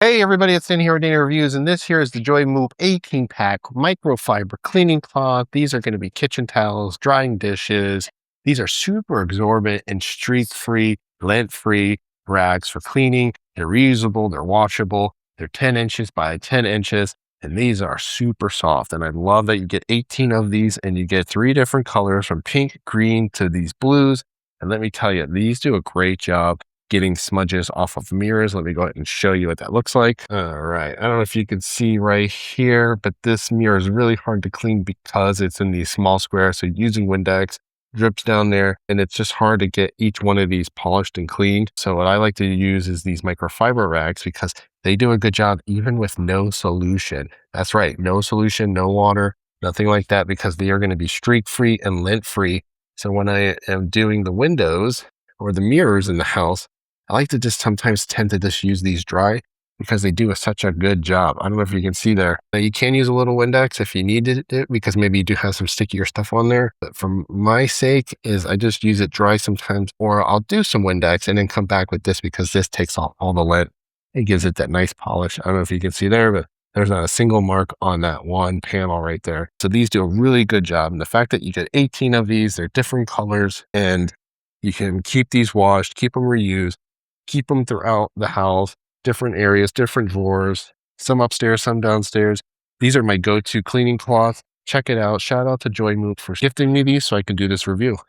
Hey everybody, it's Dan here with Danny Reviews, and this here is the JOYMOOP 18-pack microfiber cleaning cloth. These are going to be kitchen towels, drying dishes. These are super absorbent and streak-free, lint-free rags for cleaning. They're reusable, they're washable, they're 10 inches by 10 inches, and these are super soft. And I love that you get 18 of these, and you get 3 different colors from pink, green to these blues. And let me tell you, these do a great job getting smudges off of mirrors. Let me go ahead and show you what that looks like. All right. I don't know if you can see right here, but this mirror is really hard to clean because it's in these small squares. So using Windex drips down there, and it's just hard to get each one of these polished and cleaned. So what I like to use is these microfiber rags because they do a good job even with no solution. That's right. No solution, no water, nothing like that, because they are going to be streak free and lint free. So when I am doing the windows or the mirrors in the house, I like to just sometimes tend to just use these dry because they do such a good job. I don't know if you can see there. Now you can use a little Windex if you needed it because maybe you do have some stickier stuff on there. But for my sake is I just use it dry sometimes, or I'll do some Windex and then come back with this because this takes off all the lint. It gives it that nice polish. I don't know if you can see there, but there's not a single mark on that one panel right there. So these do a really good job. And the fact that you get 18 of these, they're different colors, and you can keep these washed, keep them reused, keep them throughout the house, different areas, different drawers, some upstairs, some downstairs. These are my go-to cleaning cloths. Check it out. Shout out to JOYMOOP for gifting me these so I can do this review.